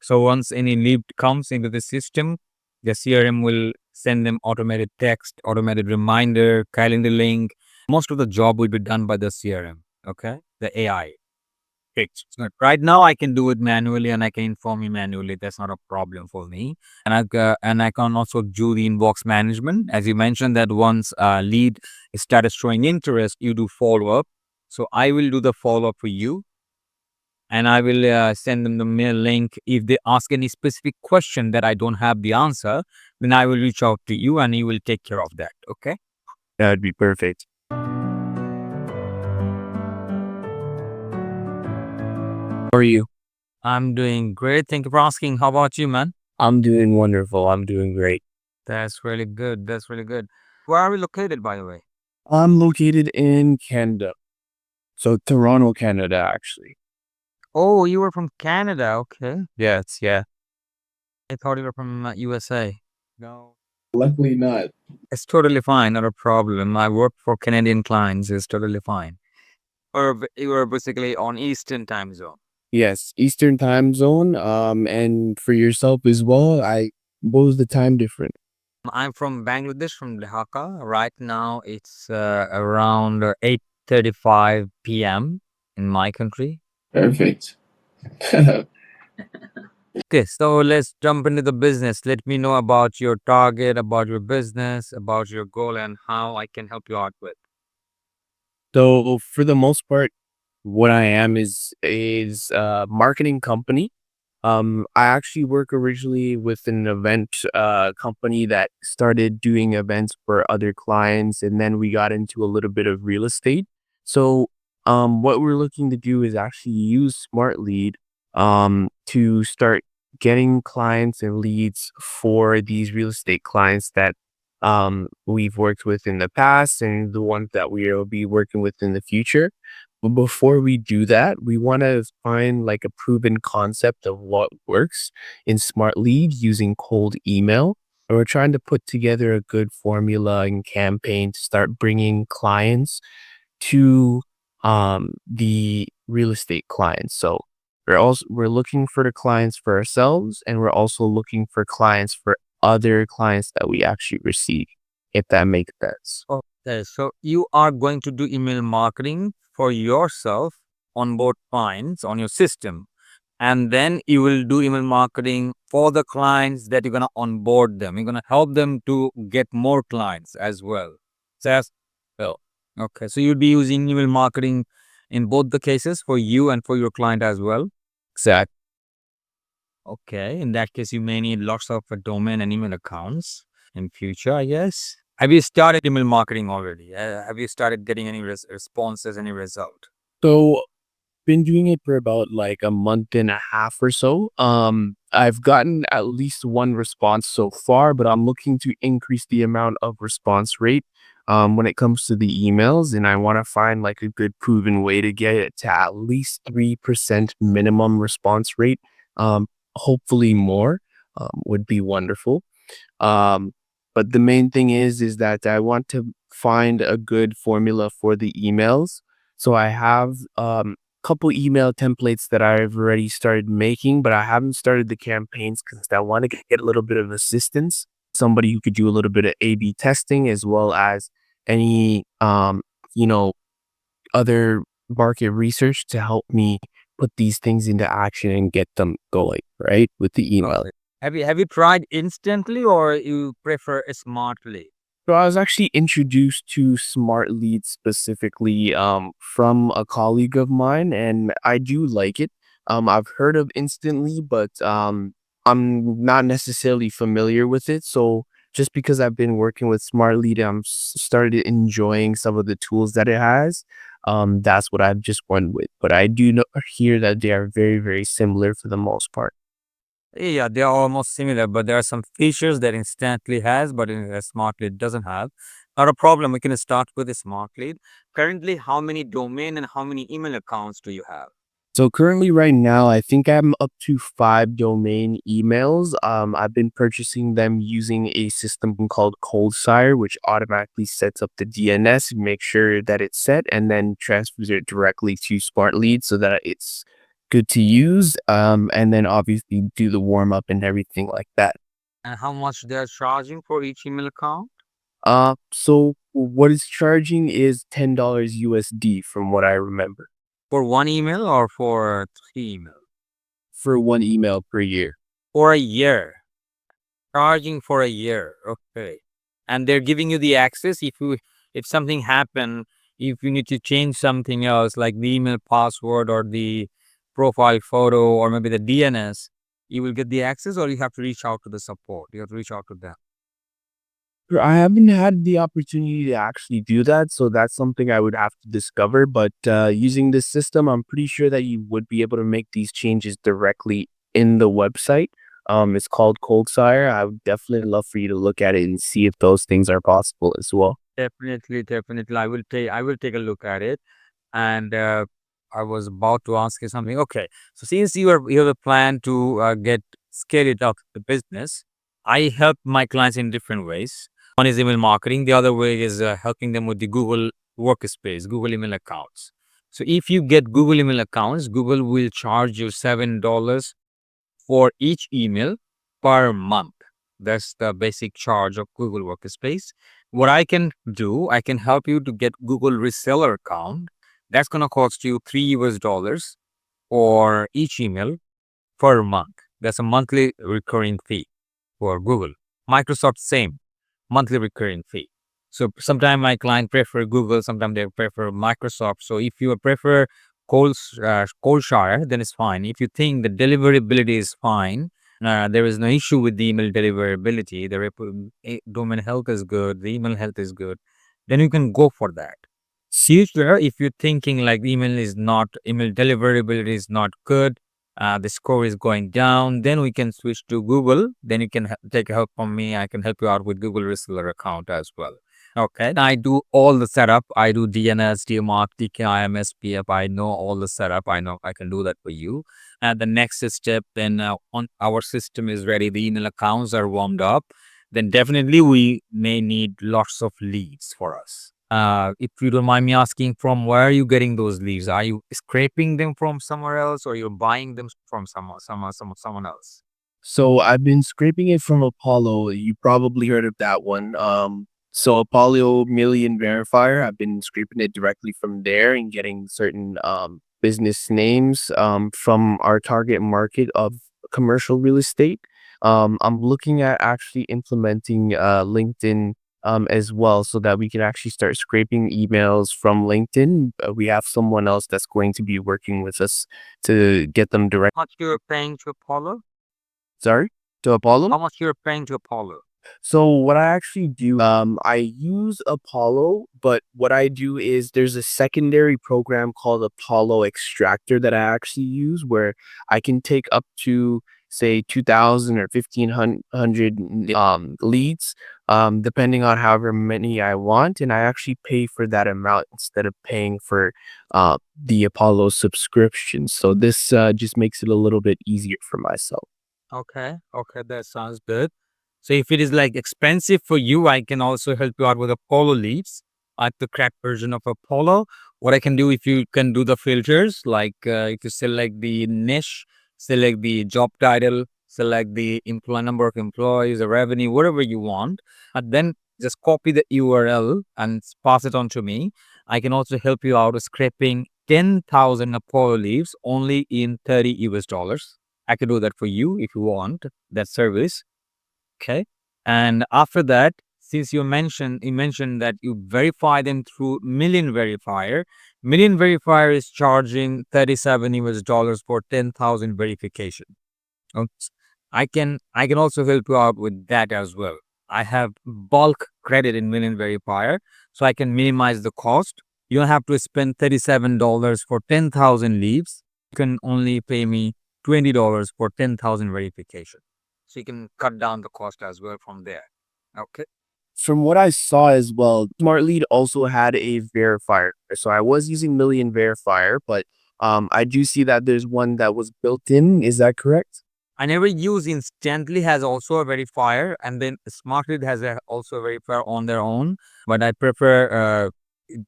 So once any lead comes into the system, the CRM will send them automated text, automated reminder, calendar link. Most of the job will be done by the CRM. Okay, the AI. Fixed. So right now, I can do it manually, and I can inform you manually. That's not a problem for me. And I can also do the inbox management, as you mentioned that once lead started showing interest, you do follow up. So I will do the follow up for you, and I will send them the mail link. If they ask any specific question that I don't have the answer, then I will reach out to you, and you will take care of that. Okay. That'd be perfect. How are you? I'm doing great. Thank you for asking. How about you, man? I'm doing wonderful. I'm doing great. That's really good. That's really good. Where are we located, by the way? I'm located in Canada. So Toronto, Canada, actually. Oh, you were from Canada. Okay. Yes, yeah. I thought you were from USA. No. Luckily not. It's totally fine. Not a problem. I work for Canadian clients. It's totally fine. Or you were basically on Eastern time zone. Yes, Eastern time zone. And for yourself as well, what was the time difference? I'm from Bangladesh, from Dhaka. Right now, it's around 8:35 p.m. in my country. Perfect. Okay, so let's jump into the business. Let me know about your target, about your business, about your goal, and how I can help you out with. So for the most part, what I am is a marketing company. I actually work originally with an event company that started doing events for other clients, and then we got into a little bit of real estate. So, what we're looking to do is actually use Smartlead to start getting clients and leads for these real estate clients that we've worked with in the past and the ones that we will be working with in the future. But before we do that, we want to find like a proven concept of what works in Smart Lead using cold email. And we're trying to put together a good formula and campaign to start bringing clients to the real estate clients. So we're looking for the clients for ourselves, and we're also looking for clients for other clients that we actually receive, if that makes sense. Okay, so you are going to do email marketing for yourself on board clients on your system. And then you will do email marketing for the clients that you're going to onboard them. You're going to help them to get more clients as well. So that's well. Okay, so you'll be using email marketing in both the cases for you and for your client as well. Exactly. Okay, in that case, you may need lots of domain and email accounts in future, I guess. Have you started email marketing already? Have you started getting any responses, any result? So been doing it for about like a month and a half or so. I've gotten at least one response so far, but I'm looking to increase the amount of response rate when it comes to the emails, and I want to find like a good proven way to get it to at least 3% minimum response rate. Hopefully more would be wonderful. Um, but the main thing is that I want to find a good formula for the emails. So I have couple email templates that I've already started making, but I haven't started the campaigns because I want to get a little bit of assistance. Somebody who could do a little bit of A/B testing as well as any you know, other market research to help me put these things into action and get them going, right? With the email. Okay. Have you tried instantly or you prefer smartly? So I was actually introduced to Smart Lead specifically from a colleague of mine, and I do like it. I've heard of Instantly, but I'm not necessarily familiar with it. So just because I've been working with Smart Lead, started enjoying some of the tools that it has. That's what I've just went with. But I do know, hear that they are very, very similar for the most part. Yeah, they are almost similar, but there are some features that Instantly has, but in a Smartlead doesn't have. Not a problem. We can start with a Smartlead. Currently, how many domain and how many email accounts do you have? So currently right now, I think I'm up to 5 domain emails. I've been purchasing them using a system called ColdSire, which automatically sets up the DNS, make sure that it's set, and then transfers it directly to SmartLead so that it's good to use, and then obviously do the warm up and everything like that. And how much they're charging for each email account? So what it's charging is $10 USD from what I remember For one email or for three emails? for one email per year. For a year. Charging for a year. Okay. And they're giving you the access if something happen, if you need to change something else like the email password or the profile photo or maybe the DNS, you will get the access or you have to reach out to the support. You have to reach out to them. I haven't had the opportunity to actually do that, so that's something I would have to discover. But using this system, I'm pretty sure that you would be able to make these changes directly in the website. It's called Coldfire. I would definitely love for you to look at it and see if those things are possible as well. Definitely, definitely. I will take a look at it. And I was about to ask you something. Okay, so since you have a plan to get scale it up the business, I help my clients in different ways. One is email marketing. The other way is helping them with the Google Workspace, Google email accounts. So if you get Google email accounts, Google will charge you $7 for each email per month. That's the basic charge of Google Workspace. What I can do, I can help you to get Google reseller account. That's going to cost you $3 for each email per month. That's a monthly recurring fee for Google. Microsoft, same monthly recurring fee. So sometimes my client prefer Google, sometimes they prefer Microsoft. So if you prefer Coldshire, then it's fine. If you think the deliverability is fine, there is no issue with the email deliverability, domain health is good, the email health is good, then you can go for that. Future, if you're thinking like email deliverability is not good, the score is going down, then we can switch to Google. Then you can take help from me. I can help you out with Google reseller account as well. Okay. And I do all the setup. I do DNS, DMARC, DKIM, SPF. I know all the setup. I know I can do that for you. And the next step, then on our system is ready. The email accounts are warmed up. Then definitely we may need lots of leads for us. If you don't mind me asking, from where are you getting those leads? Are you scraping them from somewhere else, or you're buying them from someone else? So I've been scraping it from Apollo. You probably heard of that one. So Apollo Million Verifier, I've been scraping it directly from there and getting certain business names from our target market of commercial real estate. I'm looking at actually implementing LinkedIn as well so that we can actually start scraping emails from LinkedIn. We have someone else that's going to be working with us to get them direct. How much you're paying to Apollo? Sorry, to Apollo. How much you're paying to Apollo? So what I actually do, I use Apollo, but what I do is there's a secondary program called Apollo Extractor that I actually use where I can take up to say 2,000 or 1,500 leads, depending on however many I want, and I actually pay for that amount instead of paying for the Apollo subscription. So this just makes it a little bit easier for myself. Okay, okay, that sounds good. So if it is like expensive for you, I can also help you out with Apollo leads, like the cracked version of Apollo. What I can do, if you can do the filters, like if you select the niche, select the job title, select the employee number of employees, the revenue, whatever you want, and then just copy the URL and pass it on to me. I can also help you out with scraping 10,000 Apollo leads only in 30 US dollars. I can do that for you if you want that service. Okay. And after that, since you mentioned that you verify them through Million Verifier. Million Verifier is charging 37 US dollars for 10,000 verification. Oops. I can also help you out with that as well. I have bulk credit in Million Verifier, so I can minimize the cost. You don't have to spend $37 for 10,000 leaves. You can only pay me $20 for 10,000 verification. So you can cut down the cost as well from there. Okay. From what I saw as well, Smartlead also had a verifier. So I was using Million Verifier, but I do see that there's one that was built in. Is that correct? I never use Instantly has also a verifier, and then Smartlead has also a verifier on their own. But I prefer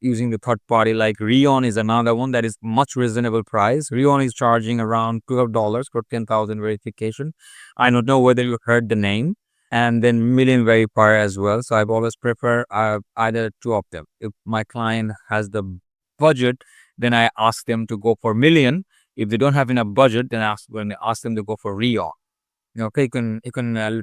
using the third party like Rion is another one that is much reasonable price. Rion is charging around $12 for 10,000 verification. I don't know whether you heard the name. And then Million Verifier as well. So I've always prefer either two of them. If my client has the budget, then I ask them to go for Million. If they don't have enough budget, then I ask them to go for Rion. Okay, you can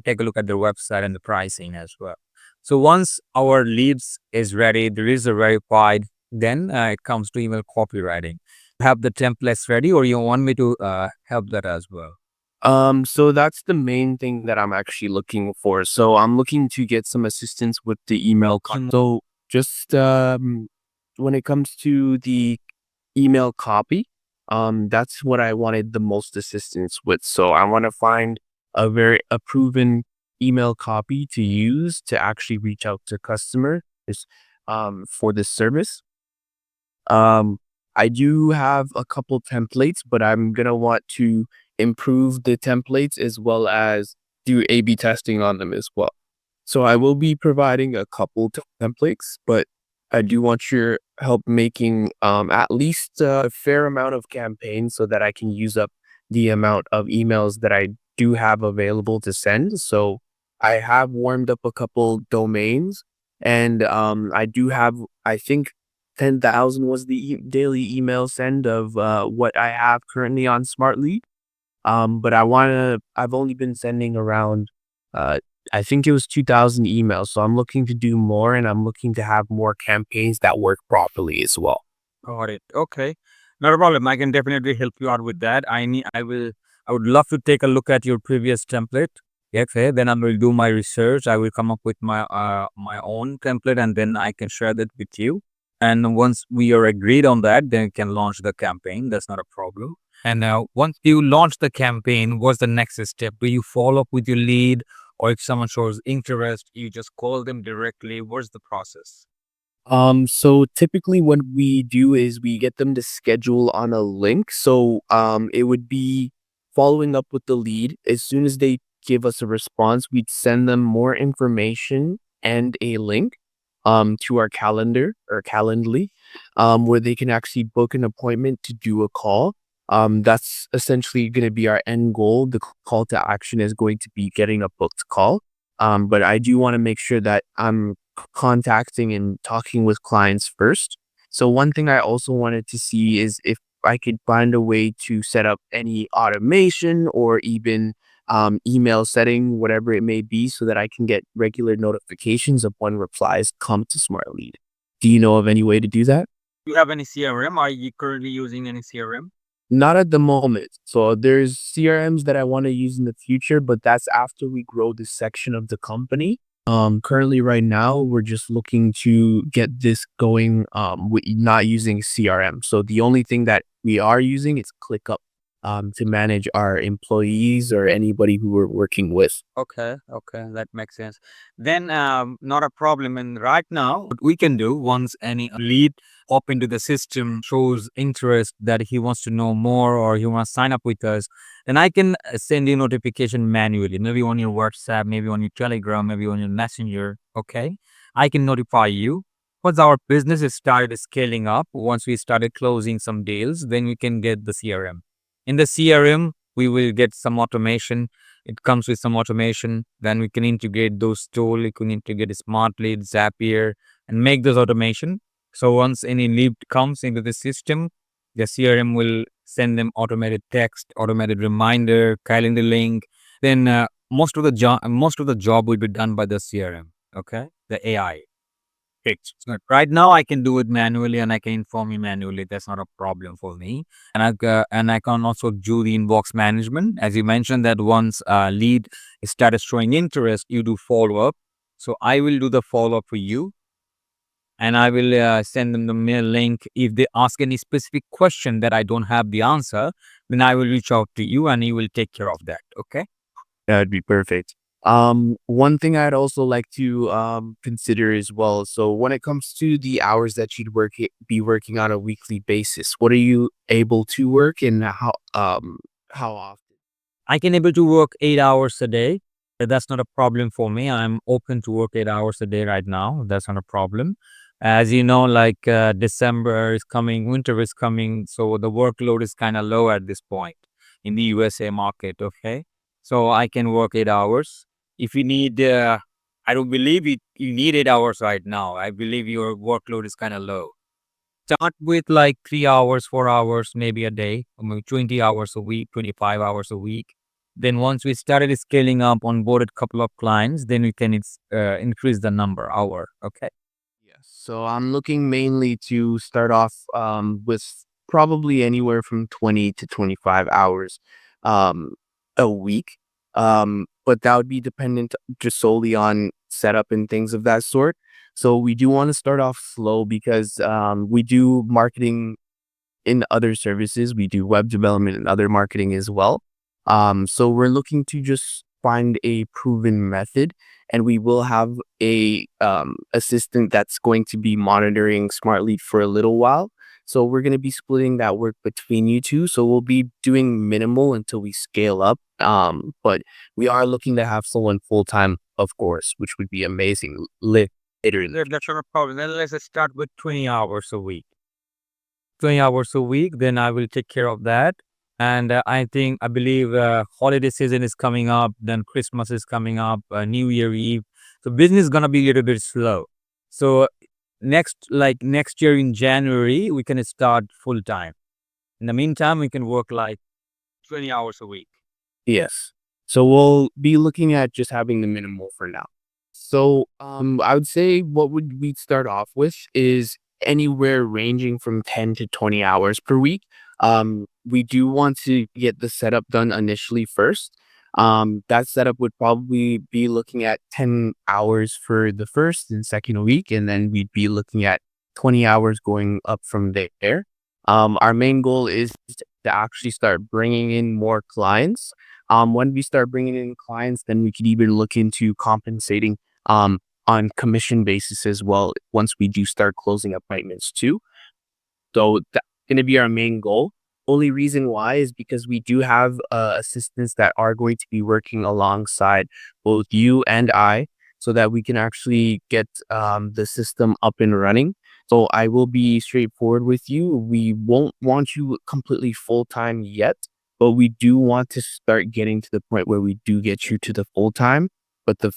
take a look at their website and the pricing as well. So once our leads is ready, there is a verified, then it comes to email copywriting. Have the templates ready, or you want me to help that as well? So that's the main thing that I'm actually looking for. So I'm looking to get some assistance with the email. So just when it comes to the email copy, that's what I wanted the most assistance with. So I want to find a proven email copy to use to actually reach out to customers for this service. Um, I do have a couple templates, but I'm gonna want to improve the templates as well as do A/B testing on them as well. So I will be providing a couple templates, but I do want your help making at least a fair amount of campaigns so that I can use up the amount of emails that I do have available to send. So I have warmed up a couple domains, and I do have, I think 10,000 was the daily email send of what I have currently on Smartlead. But I've only been sending around, uh, I think it was 2,000 emails. So I'm looking to do more, and I'm looking to have more campaigns that work properly as well. Got it. Okay. Not a problem. I can definitely help you out with that. I would love to take a look at your previous template. Okay. Then I will do my research. I will come up with my own template, and then I can share that with you. And once we are agreed on that, then you can launch the campaign. That's not a problem. And now once you launch the campaign, what's the next step? Do you follow up with your lead, or if someone shows interest, you just call them directly? What's the process? So typically what we do is we get them to schedule on a link. So it would be following up with the lead. As soon as they give us a response, we'd send them more information and a link to our calendar or Calendly, where they can actually book an appointment to do a call. That's essentially going to be our end goal. The call to action is going to be getting a booked call. But I do want to make sure that I'm contacting and talking with clients first. So one thing I also wanted to see is if I could find a way to set up any automation or even email setting, whatever it may be, so that I can get regular notifications of when replies come to Smartlead. Do you know of any way to do that? Do you have any CRM? Are you currently using any CRM? Not at the moment. So there's CRMs that I want to use in the future, but that's after we grow this section of the company. Currently right now, we're just looking to get this going with not using CRM. So the only thing that we are using is ClickUp to manage our employees or anybody who we're working with. Okay, okay, that makes sense. Then, not a problem. And right now, what we can do once any lead hop into the system shows interest that he wants to know more or he wants to sign up with us, then I can send you notification manually, maybe on your WhatsApp, maybe on your Telegram, maybe on your Messenger. Okay, I can notify you. Once our business is started scaling up, once we started closing some deals, then we can get the CRM. In the CRM, we will get some automation. It comes with some automation. Then we can integrate those tools. We can integrate Smartlead, Zapier, and make those automation. So once any lead comes into the system, the CRM will send them automated text, automated reminder, calendar link. Then most of the job will be done by the CRM. Okay, the AI. Fixed. So right now, I can do it manually, and I can inform you manually. That's not a problem for me. And I can also do the inbox management, as you mentioned that once lead started showing interest, you do follow up. So I will do the follow up for you, and I will send them the mail link. If they ask any specific question that I don't have the answer, then I will reach out to you, and you will take care of that. Okay. That'd be perfect. One thing I'd also like to consider as well. So when it comes to the hours that you'd be working on a weekly basis, what are you able to work and how often? I can able to work 8 hours a day. That's not a problem for me. I'm open to work 8 hours a day right now. That's not a problem. As you know, like December is coming, winter is coming, so the workload is kind of low at this point in the USA market. Okay, so I can work 8 hours. If you need, I don't believe you need 8 hours right now. I believe your workload is kind of low. Start with like 3 hours, 4 hours, maybe a day, or maybe 20 hours a week, 25 hours a week. Then once we started scaling up, onboarded couple of clients, then we can increase the number hour. Okay. Yes. So I'm looking mainly to start off with probably anywhere from 20 to 25 hours um, a week. But that would be dependent just solely on setup and things of that sort. So we do want to start off slow because we do marketing in other services. We do web development and other marketing as well. So we're looking to just find a proven method, and we will have a assistant that's going to be monitoring Smartlead for a little while. So we're going to be splitting that work between you two. So we'll be doing minimal until we scale up. But we are looking to have someone full time, of course, which would be amazing later. That's not a problem. Then let's start with 20 hours a week. 20 hours a week, then I will take care of that. And I believe holiday season is coming up, then Christmas is coming up, New Year Eve. So business is gonna be a little bit slow. So next year in January, we can start full time. In the meantime, we can work like 20 hours a week. Yes. So we'll be looking at just having the minimal for now. So I would say what would we start off with is anywhere ranging from 10 to 20 hours per week. We do want to get the setup done initially first. That setup would probably be looking at 10 hours for the first and second week, and then we'd be looking at 20 hours going up from there. Our main goal is to actually start bringing in more clients. When we start bringing in clients, then we could even look into compensating on commission basis as well once we do start closing appointments too. So that's going to be our main goal. Only reason why is because we do have assistants that are going to be working alongside both you and I so that we can actually get the system up and running. So I will be straightforward with you. We won't want you completely full time yet, but we do want to start getting to the point where we do get you to the full time. But the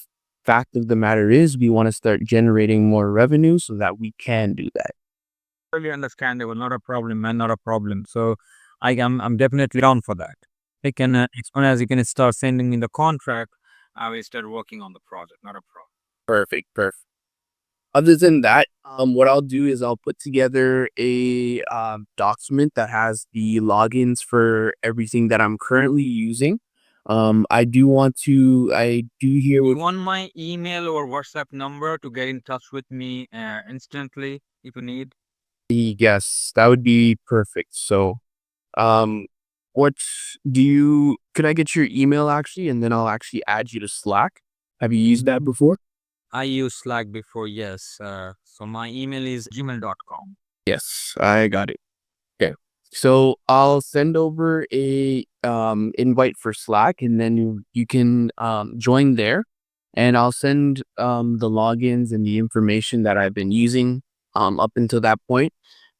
fact of the matter is, we want to start generating more revenue so that we can do that. Totally understandable, not a problem, man, not a problem. So I'm definitely down for that. I can as soon as you can start sending me the contract, I will start working on the project, not a problem. Perfect. Perfect. Other than that, what I'll do is I'll put together a document that has the logins for everything that I'm currently using. I do hear You with want my email or WhatsApp number to get in touch with me instantly if you need? the yes, that would be perfect. So, um, what do you, could I get your email actually, and then I'll actually add you to Slack? Have you used that before? I used Slack before, yes. So my email is gmail.com. Yes, I got it. Okay. So I'll send over a invite for Slack, and then you can join there, and I'll send the logins and the information that I've been using up until that point.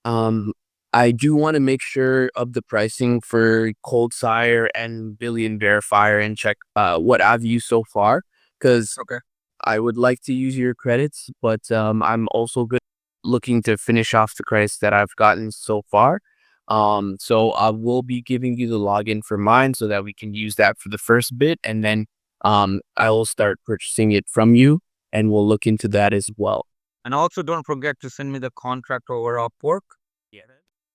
Um I do want to make sure of the pricing for Cold Sire and Billion Verifier and check what I've used so far, because Okay. I would like to use your credits, but I'm also good looking to finish off the credits that I've gotten so far. So I will be giving you the login for mine so that we can use that for the first bit, and then I will start purchasing it from you, and we'll look into that as well. And also don't forget to send me the contract over Upwork. Yeah.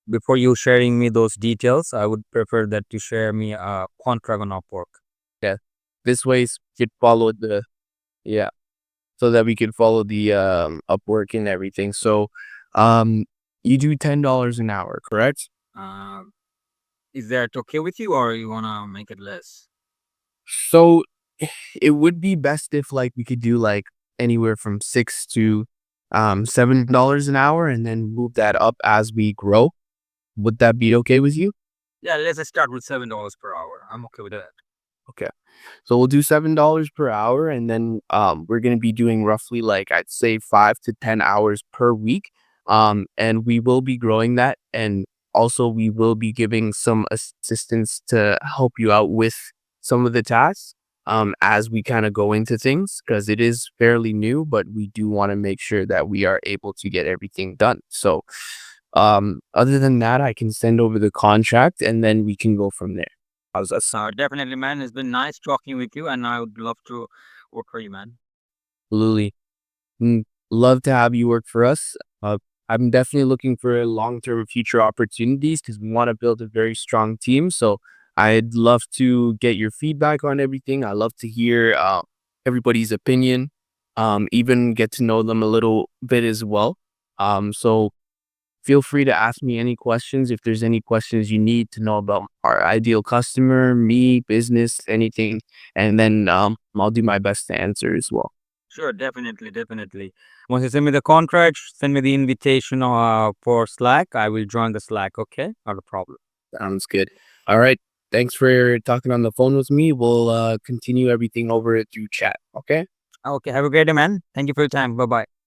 Before you sharing me those details, I would prefer that you share me a contract on Upwork. Yeah, this way you could follow the yeah, so that we could follow the Upwork and everything. So, um, you do $10 an hour, correct? Uh, is that okay with you or you wanna make it less? So it would be best if like we could do like anywhere from 6 to $7 an hour and then move that up as we grow. Would that be okay with you? Yeah, let's start with $7 per hour. I'm okay with that. Okay. So we'll do $7 per hour, and then we're gonna be doing roughly like I'd say 5 to 10 hours per week. And we will be growing that, and also we will be giving some assistance to help you out with some of the tasks as we kind of go into things because it is fairly new, but we do want to make sure that we are able to get everything done. So other than that, I can send over the contract and then we can go from there. How's that sound? Definitely, man. It's been nice talking with you, and I would love to work for you, man. Absolutely. Love to have you work for us. I'm definitely looking for long-term future opportunities because we want to build a very strong team. So I'd love to get your feedback on everything. I love to hear everybody's opinion, even get to know them a little bit as well. So feel free to ask me any questions if there's any questions you need to know about our ideal customer, me, business, anything, and then I'll do my best to answer as well. Sure, definitely, definitely. Once you send me the contract, send me the invitation for Slack. I will join the Slack. Okay, not a problem. Sounds good. All right. Thanks for talking on the phone with me. We'll continue everything over through chat. Okay. Okay, have a great day, man. Thank you for your time. Bye bye.